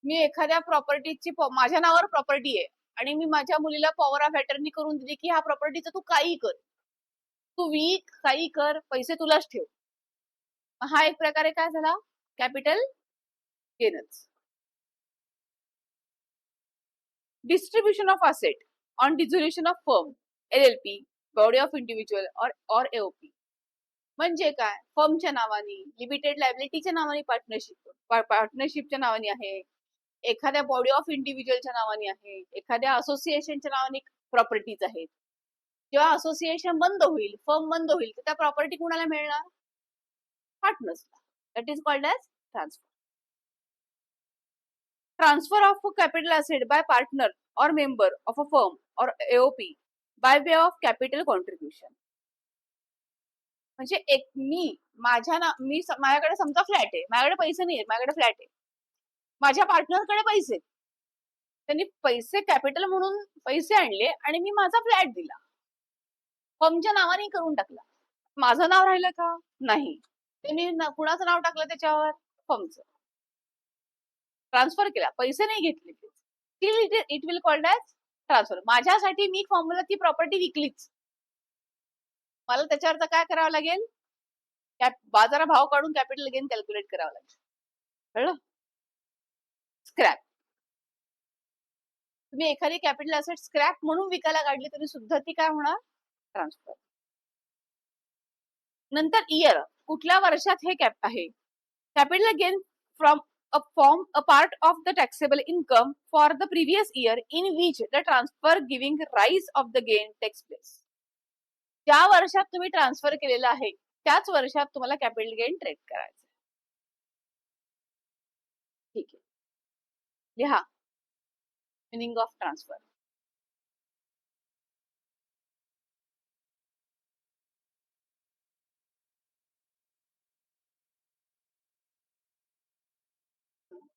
मी एखाद्या प्रॉपर्टीची माझ्या नावावर प्रॉपर्टी आहे आणि मी माझ्या मुलीला पॉवर ऑफ अटर्नी करून दिली की ह्या प्रॉपर्टीचं तू काही कर, तू विक, काही कर, पैसे तुलाच ठेव. हा एक प्रकारे काय झाला? कॅपिटल गेनच. Distribution of asset on dissolution of firm, LLP, body of individual or AOP. म्हणजे काय? फर्मच्या नावाने, लिमिटेड लायबिलिटीच्या नावाने पार्टनरशिपच्या नावाने आहे, एखाद्या बॉडी ऑफ इंडिव्हिज्युअलच्या नावाने आहे, एखाद्या असोसिएशनच्या नावाने प्रॉपर्टीज आहेत. जेव्हा असोसिएशन बंद होईल, फर्म बंद होईल, तर त्या प्रॉपर्टी कुणाला मिळणार? पार्टनर्सला. That is called as transfer. Transfer of capital asset by partner or member of a firm or AOP by way of capital contribution. म्हणजे माझ्याकडे समजा फ्लॅट आहे, माझ्याकडे पैसे नाही आहेत, माझ्याकडे फ्लॅट आहे, माझ्या पार्टनरकडे पैसे, त्यांनी पैसे कॅपिटल म्हणून पैसे आणले आणि मी माझा फ्लॅट दिला, फर्मच्या नावाने करून टाकला. माझं नाव राहिलं का? नाही. त्यांनी कुणाचं नाव टाकलं त्याच्यावर? फर्मचं. ट्रान्सफर केला, पैसे नाही घेतले, still it will called as transfer. माझ्यासाठी मी फर्मला ती प्रॉपर्टी विकलीच, मला त्याच्यावर काय करावं लागेल? बाजारा भाव काढून कॅपिटल गेन कॅल्क्युलेट करावं लागेल. कळलं? स्क्रॅप. तुम्ही एखादी कॅपिटल असेट स्क्रॅप म्हणून विकायला काढली तरी सुद्धा ती काय होणार? ट्रान्सफर. नंतर इयर, कुठल्या वर्षात हे कॅप आहे? Capital gain from a part of the taxable income for the previous year in which the transfer giving rise of the gain takes place. ज्या वर्षात तुम्ही ट्रान्सफर केलेलं आहे त्याच वर्षात तुम्हाला कॅपिटल गेन ट्रेड करायचं. ठीक आहे, लिहा मिनिंग ऑफ ट्रान्सफर.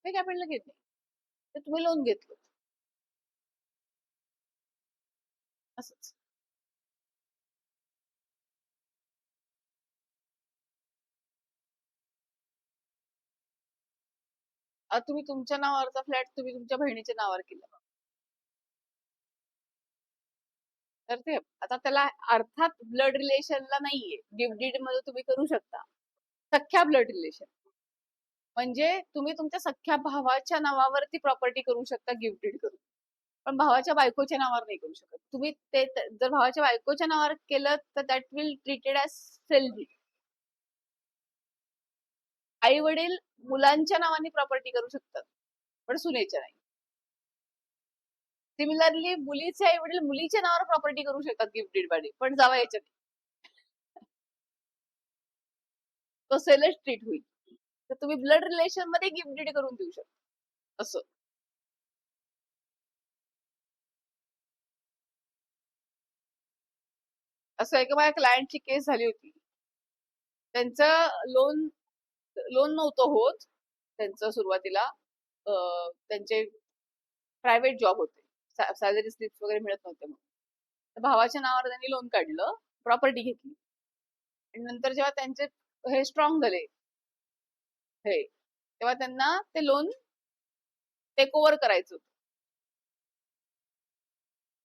ते कॅपिटल घेतले, ते तुम्ही लोन घेतलं असंच. तुम्ही तुमच्या नावावरचा फ्लॅट तुम्ही तुमच्या बहिणीच्या नावावर केला, तर ते आता त्याला अर्थात ब्लड रिलेशनला नाहीये, गिफ्ट डीड मध्ये तुम्ही करू शकता. सख्या ब्लड रिलेशन म्हणजे तुम्ही तुमच्या सख्या भावाच्या नावावरती प्रॉपर्टी करू शकता गिफ्ट डीड करून, पण भावाच्या बायकोच्या नावावर नाही करू शकत. तुम्ही ते जर भावाच्या बायकोच्या नावावर केलं तर that will treated as sale deed. आई वडील मुलांच्या नावाने प्रॉपर्टी करू शकतात पण सुनेच्या नाही. सिमिलरली मुलीचे आई वडील मुलीच्या नावावर प्रॉपर्टी करू शकतात गिफ्ट डीड मध्ये, पण जावयाच्या नाही. तो सेलच ट्रीट होईल. तर तुम्ही ब्लड रिलेशन मध्ये गिफ्ट डीड करून देऊ शकता असं. असं एका माझ्या क्लायंटची केस झाली होती. त्यांचं लोन लोन नव्हतं होत. त्यांचं सुरुवातीला त्यांचे प्रायव्हेट जॉब होते. सॅलरी स्लिप्स वगैरे मिळत नव्हते मग. तर भावाच्या नावावर त्यांनी लोन काढलं, प्रॉपर्टी घेतली. आणि नंतर जेव्हा त्यांचे हे स्ट्रॉंग झाले हे, तेव्हा त्यांना ते लोन टेक ओव्हर करायचं होतं.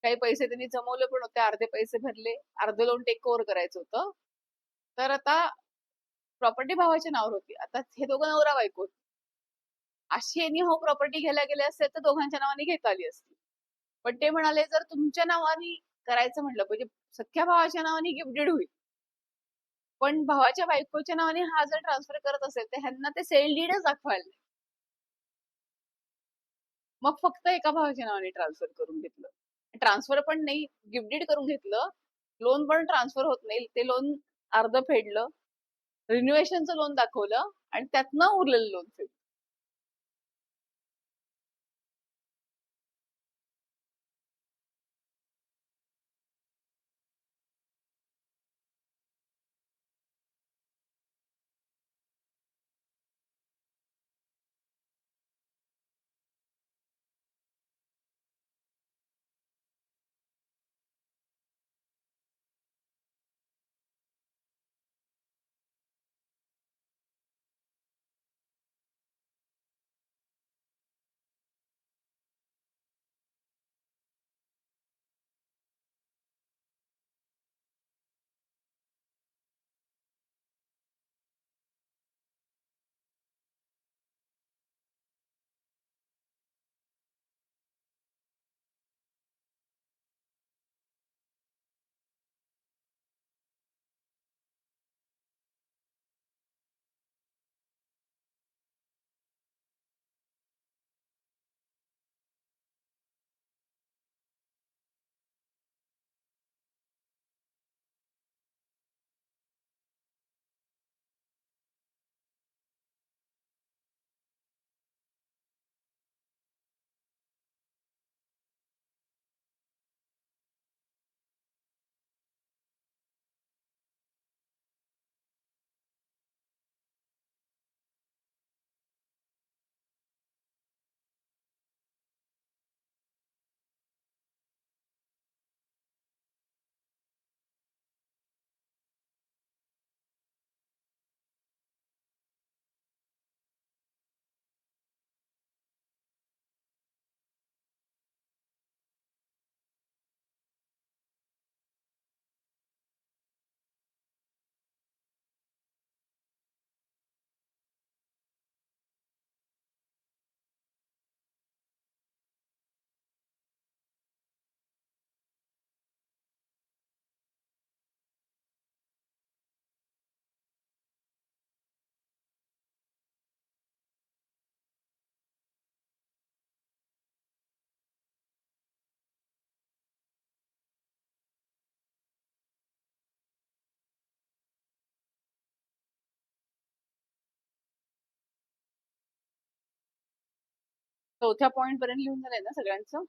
काही पैसे त्यांनी जमवले पण होते, अर्धे पैसे भरले, अर्धे लोन टेक ओव्हर करायचं होतं. तर आता प्रॉपर्टी भावाच्या नावावर होती. आता हे दोघं नवरा बायको होते. अशी यांनी हो प्रॉपर्टी घ्यायला गेले असते तर दोघांच्या नावाने घेता आली असती. पण ते म्हणाले जर तुमच्या नावाने करायचं म्हटलं म्हणजे सख्या भावाच्या नावाने गिफ्ट डीड होईल. पण भावाच्या बायकोच्या नावाने हा जर ट्रान्सफर करत असेल तर ह्यांना ते सेल डीडच दाखवायला नाही. मग फक्त एका भावाच्या नावाने ट्रान्सफर करून घेतलं. ट्रान्सफर पण नाही, गिफ्ट डीड करून घेतलं. लोन पण ट्रान्सफर होत नाही. ते लोन अर्ध फेडलं. रिन्युएशनचं लोन दाखवलं आणि त्यातनं उरलेलं लोन फेडलं. चौथ्या पॉइंट पर्यंत लिहून झालंय ना सगळ्यांचं?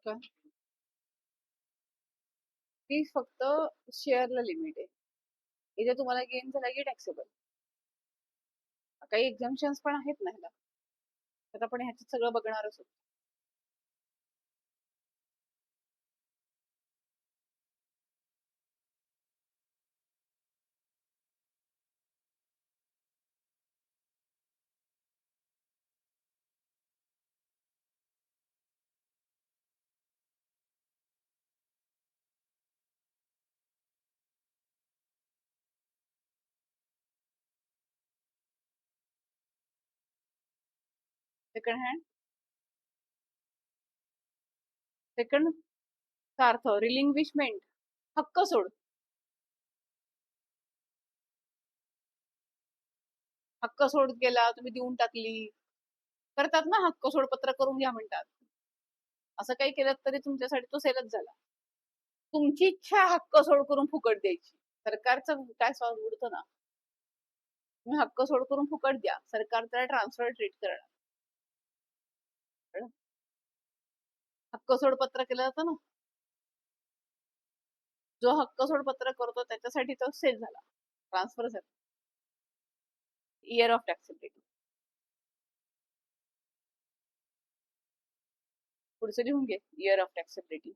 का? ती फक्त शेअरला लिमिट आहे. इथे तुम्हाला गेन झाला की टॅक्सेबल. काही एक्झाम्पन्स पण आहेत ना ह्याला, तर आपण ह्याच्यात सगळं बघणारच आहोत. सेकंड हँड, सेकंड चा अर्थ रिलिंग्विशमेंट, हक्क सोड. हक्क सोड केला, तुम्ही देऊन टाकली, करतात ना, हक्क सोड पत्र करून घ्या म्हणतात. असं काही केलं तरी तुमच्यासाठी तो सेलच झाला. तुमची इच्छा हक्क सोड करून फुकट द्यायची. सरकारचं काय स्वाद उडतं ना. तुम्ही हक्क सोड करून फुकट द्या, सरकार त्याला ट्रान्सफर ट्रीट करणार. हक्क सोड पत्र केलं जातं ना, जो हक्क सोड पत्र करतो त्याच्यासाठी तो सेल झाला, ट्रान्सफर झाला. Year of taxability. पुढचं लिहून घे, year of taxability.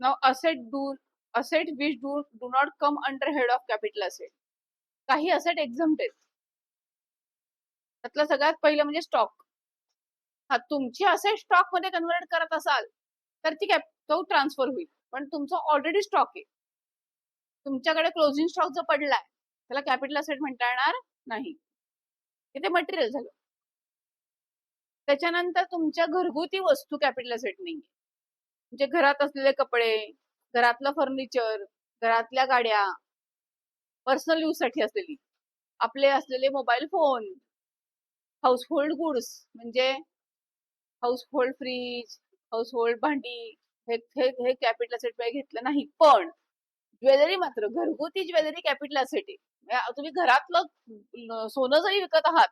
Now asset which do not come under head of capital asset. काही असेट एक्झम्प्ट आहेत. त्यातलं सगळ्यात पहिलं म्हणजे स्टॉक. हा, तुमची असेट स्टॉक मध्ये कन्वर्ट करत असाल तर तो ट्रान्सफर होईल, पण तुमचा ऑलरेडी स्टॉक आहे, तुमच्याकडे क्लोजिंग स्टॉक जो पडलाय त्याला कॅपिटल असेट म्हणता येणार नाही, ते मटेरियल झालं. त्याच्यानंतर तुमच्या घरगुती वस्तू कॅपिटल असेट नाही. म्हणजे घरात असलेले कपडे, घरातलं फर्निचर, घरातल्या गाड्या, पर्सनल यूज साठी असलेली, आपले असलेले मोबाईल फोन, हाऊसहोल्ड गुड्स म्हणजे हाऊसहोल्ड फ्रीज, हाऊसहोल्ड भांडी, हे कॅपिटल असेट मध्ये घेतलं नाही. पण ज्वेलरी मात्र, घरगुती ज्वेलरी कॅपिटल असेट आहे. तुम्ही घरातलं सोनं जरी विकत आहात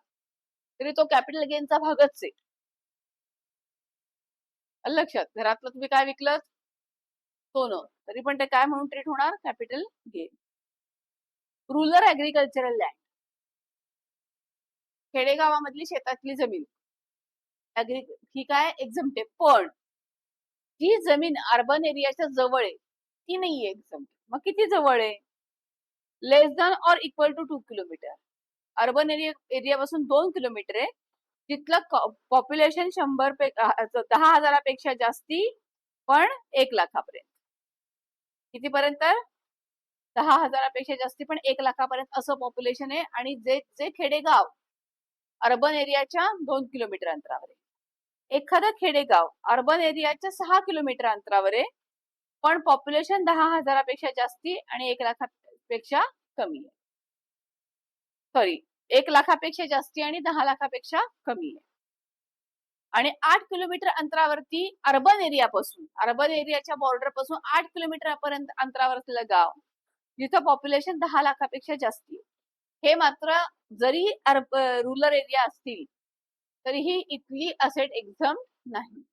तरी तो कॅपिटल गेनचा भागच आहे. लक्षात, घरातलं तुम्ही काय विकलं, सोनं, तरी पण ते काय म्हणून ट्रीट होणार, capital gain. Rural agricultural land, खेडेगावामधली शेतातली जमीन ही काय एक्झम्प्ट आहे. पण जी जमीन अर्बन एरियाच्या जवळ आहे ती नाहीये एक्झम्प्ट. मग किती जवळ आहे, less than or equal to 2 kilometre. Urban area पासून 2 किलोमीटर आहे, जिथलं पॉप्युलेशन 10,000पेक्षा जास्ती पण 1,00,000पर्यंत. कितीपर्यंत? 10,000पेक्षा जास्ती पण 1,00,000पर्यंत असं पॉप्युलेशन आहे. आणि जे खेडेगाव अर्बन एरियाच्या 2 किलोमीटर अंतरावर आहे. एखादं खेडेगाव अर्बन एरियाच्या 6 किलोमीटर अंतरावर आहे पण पॉप्युलेशन 10,000पेक्षा जास्ती आणि 1,00,000पेक्षा कमी आहे. सॉरी, 1,00,000पेक्षा जास्ती आणि 10,00,000पेक्षा कमी आहे. आणि 8 किलोमीटर अंतरावरती अर्बन एरियाच्या बॉर्डर पासून 8 किलोमीटर पर्यंत अंतरावर असलेलं गाव जिथं पॉप्युलेशन 10,00,000पेक्षा जास्ती. हे मात्र जरी रुरल एरिया असतील तरीही इथली असेट एक्झम नाही.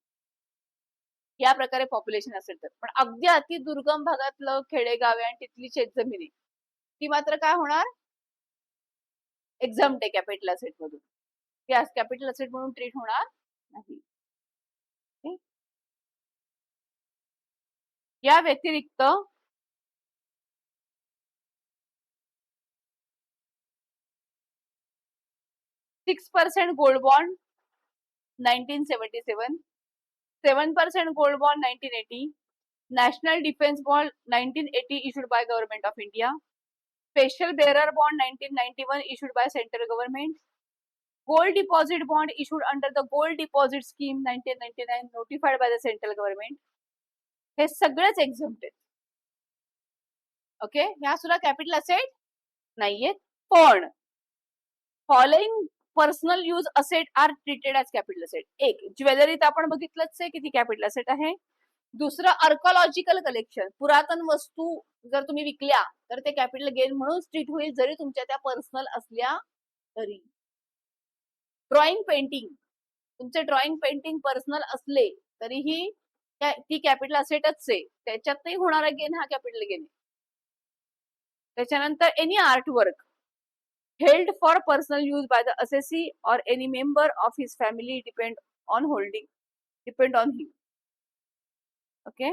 या प्रकारे पॉप्युलेशन असेल तर. पण अगदी अति दुर्गम भागातलं खेडेगाव आहे आणि तिथली शेतजमीन आहे, ती मात्र काय होणार? एक्झम्प्ट आहे कॅपिटल असेट मधून. ती कॅपिटल असेट म्हणून ट्रीट होणार नाही. या व्यतिरिक्त %6 gold bond 1977, 7% gold bond 1980, National Defense Bond 1980 issued by Government of India, Special Bearer Bond 1991 issued by Central Government, Gold Deposit Bond issued under the Gold Deposit Scheme 1999 notified by the Central Government. हे सगळेच एक्झम्प्ट आहेत. Okay, ह्या सुद्धा capital asset नाहीयेत. पण following personal use asset are treated as capital asset. एक, ज्वेलरीत आपण बघितलंच आहे किती कॅपिटल असेट आहे. दुसरं, आर्कोलॉजिकल कलेक्शन, पुरातन वस्तू जर तुम्ही विकल्या तर ते कॅपिटल गेन म्हणून ट्रीट होईल जरी तुमच्या त्या पर्सनल असल्या तरी. ड्रॉइंग पेंटिंग, तुमचे ड्रॉइंग पेंटिंग पर्सनल असले तरीही ती कॅपिटल असेटच आहे, त्याच्यातही होणारा गेन हा कॅपिटल गेन आहे. त्याच्यानंतर any art work held for personal use by the assessee or any member of his family depend on him. Okay,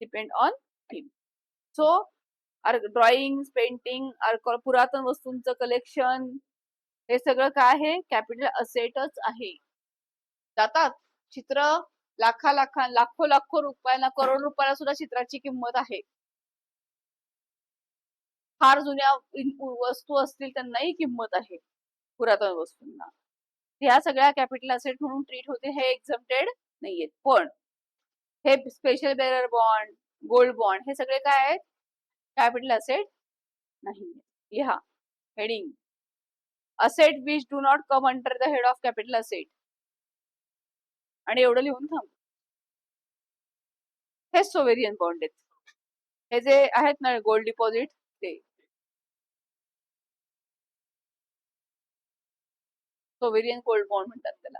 depend on him. So drawing, painting, पुरातन वस्तूंचं कलेक्शन हे सगळं काय आहे? कॅपिटल असेटच आहे. जातात चित्र लाखो रुपयाला, करोड रुपयाला सुद्धा चित्राची किंमत आहे. फार जुन्या वस्तू असतील त्यांनाही किंमत आहे पुरातन वस्तूंना. ह्या सगळ्या कॅपिटल असेट म्हणून ट्रीट होते. हे एक्झम्प्टेड नाहीयेत. पण हे special bearer bond, gold bond हे सगळे काय आहेत? कॅपिटल असेट नाही. लिहा heading, asset which do not come under the head of capital asset. आणि एवढं लिहून थांब. हे सोवेरियन बॉन्ड आहेत. हे जे आहेत ना गोल्ड डिपॉझिट, ते सोवेरियन गोल्ड बॉन्ड म्हणतात त्याला.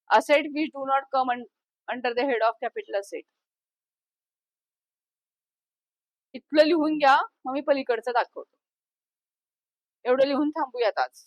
Asset which do not come under the head of capital asset. इथलं लिहून घ्या, मग मी पलीकडचं दाखवतो. एवढं लिहून थांबूयात आज.